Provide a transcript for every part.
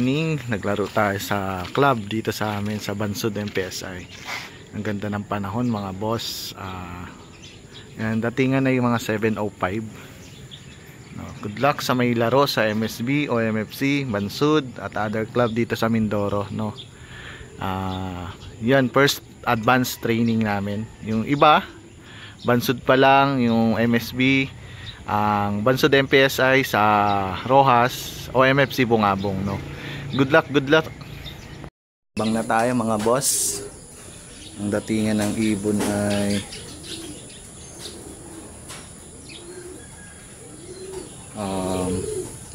morning, naglaro tayo sa club dito sa amin sa Bansud MPSI. Ang ganda ng panahon mga boss. Yan, datingan na yung mga 7:05. No, good luck sa may laro sa MSB o MFC, Bansud at other club dito sa Mindoro, no. Yan, first advanced training namin. Yung iba, Bansud pa lang, yung MSB, ang Bansud MPSI sa Rojas o MFC Bungabong, no. Good luck, good luck. Bang na tayo mga boss. Ang datingan ng ibon ay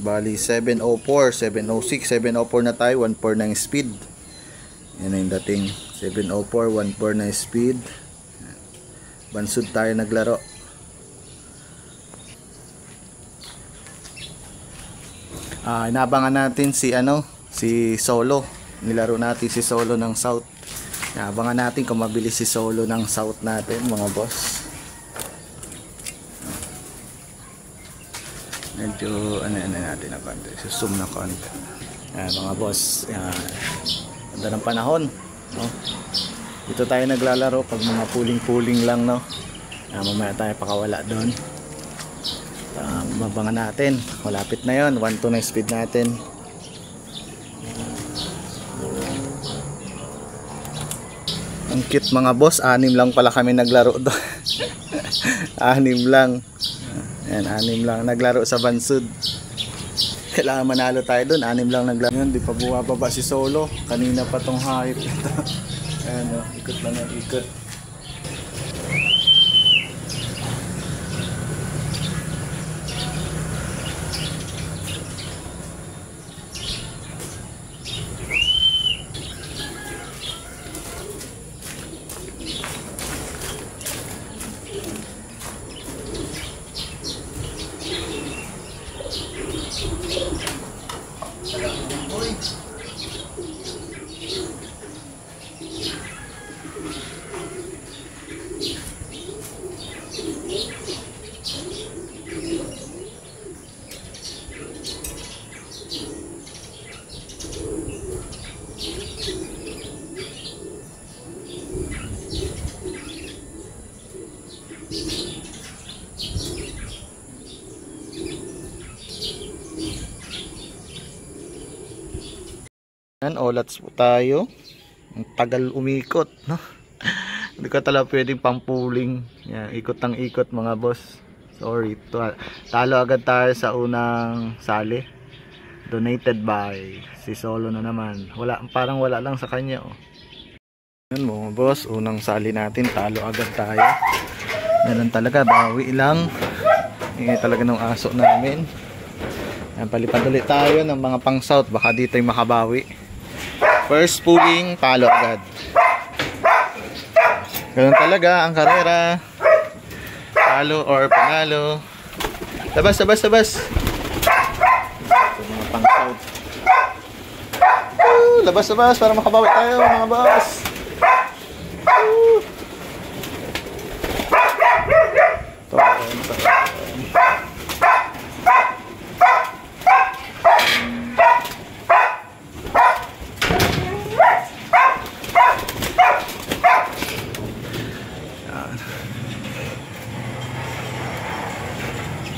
bali 7:04, 7:06, 7:04 na tayo, 1.4 ng speed. Yan na yung dating 7:04, 1.4 na speed. Bansud tayo naglaro. Inaabangan natin si si Solo. Nilaro natin si Solo ng South. Inaabangan natin kung mabilis si Solo ng South natin mga boss. Medyo natin na konti, zoom na konti. Mga boss, ganda ng panahon, no? Dito tayo naglalaro pag mga puling lang, no. Mamaya tayo pakawala doon. Mabangan natin, malapit na yon, 1.2 na speed natin. Ang cute mga boss, 6 lang pala kami naglaro doon. 6 lang. Yan, 6 lang naglaro sa Bansud. Kailangan manalo tayo doon, 6 lang naglaro. Yan, di pa bumababa si Solo. Kanina pa tong hype ito. Ayan, ikot lang yan, ikot. Olats po tayo. Ang tagal umikot, no? Hindi ka talaga pwedeng pampuling. Yan, ikot ng ikot mga boss. Sorry, talo agad tayo sa unang sali. Donated by si Solo na naman. Parang wala lang sa kanya, oh. Yan mga boss, unang sali natin, talo agad tayo. Ganun talaga, bawi lang. Ingay talaga ng aso namin. Yan, palipad ulit tayo ng mga pang south, baka dito ay makabawi. First pulling, talo agad. Ganun talaga ang karera. Talo or panalo. Labas, labas, labas. Ito mga pang south. Labas, labas para makabawi tayo mga boss.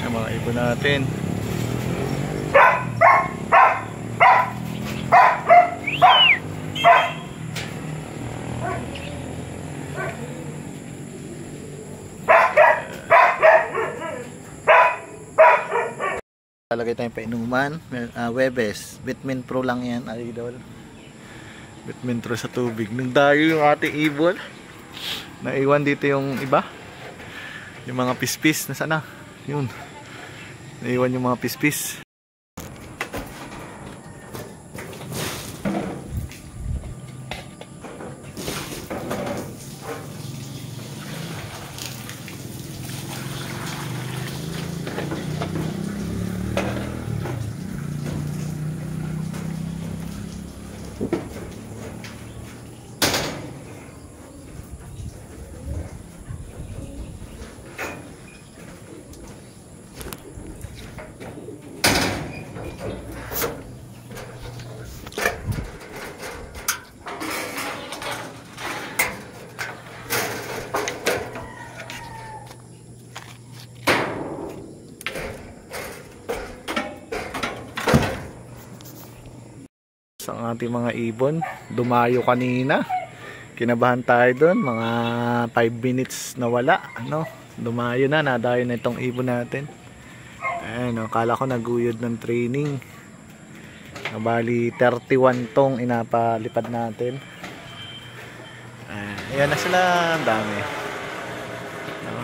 Mga ibon natin. Talagay tayong painuman. Webes, Vitamin Pro lang yan, idol. Vitamin Pro sa tubig. Nagdayo yung ating ibon. Naiwan dito yung iba. Yung mga pispis na sana. Yun. Naiwan yung mga pispis. ating mga ibon. Dumayo kanina. Kinabahan tayo doon, mga 5 minutes na wala, no? Dumayo na, nadayo na itong ibon natin. Ayan, akala ko naguyod ng training. Bali 31 tong inapalipad natin. Ayan na sila, ang dami. No?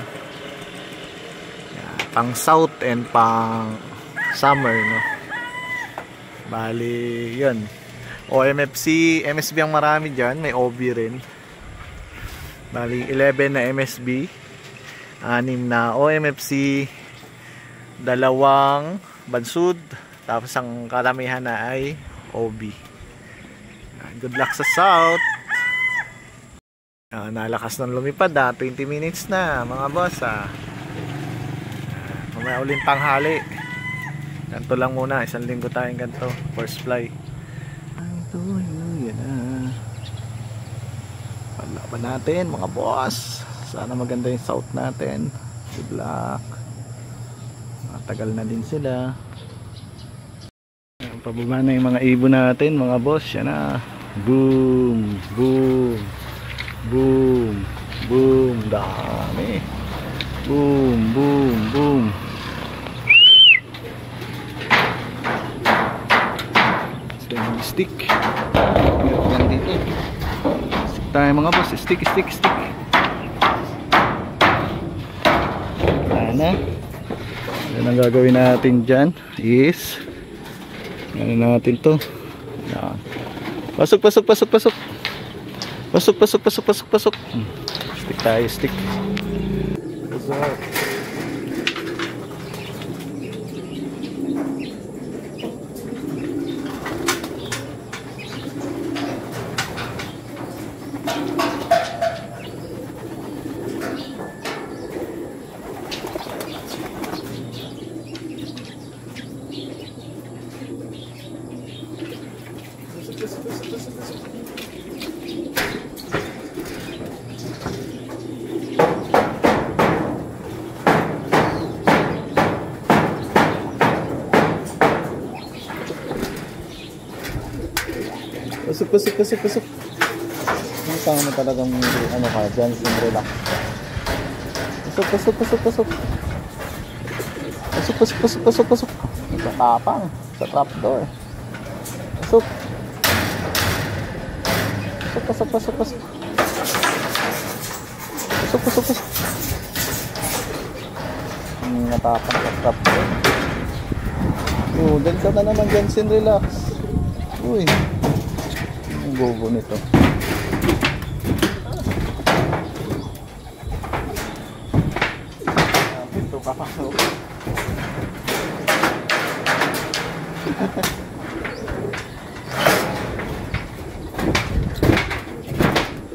Ayan, pang south and pang summer, no? Bali, yun. OMFC, MSB ang marami dyan. May OB rin. Bali, 11 na MSB. 6 na OMFC. 2 bansud. Tapos ang karamihan na ay OB. Good luck sa South. Nalakas ng lumipad 20 minutes na mga boss. Mamaya uling tanghali. Ganto lang muna. 1 linggo tayong ganto. First fly. Yan na. Palaban natin mga boss. Sana maganda yung South natin. Good luck. Matagal na din sila. Pababa na yung mga ibon natin mga boss. Yan na. Boom. Boom. Boom. Boom. Dami. Boom. Boom. Boom. Stick. Yan dito. Stick tayo mga boss. Stick. Sana. Yan ang gagawin natin dyan is ano natin to. Yan. Pasok. Stick tayo. Pasok. Ang mo talagang ano ka dyan, relax. Pasok. Nagtatapang sa trapdoor. Pasok. Natapang sa trapdoor. Dyan ka na naman dyan, relax. Uy. Ang bobo nito. Ito papasok.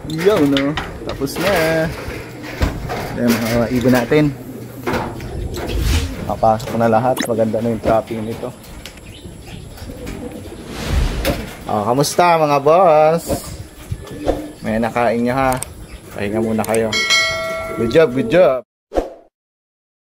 Yo, no? Tapos na. Ayan mga ibon natin. Papasok na lahat. Maganda na yung trapping nito. Kamusta mga boss? May nakain nyo ha. Pahinga muna kayo. Good job.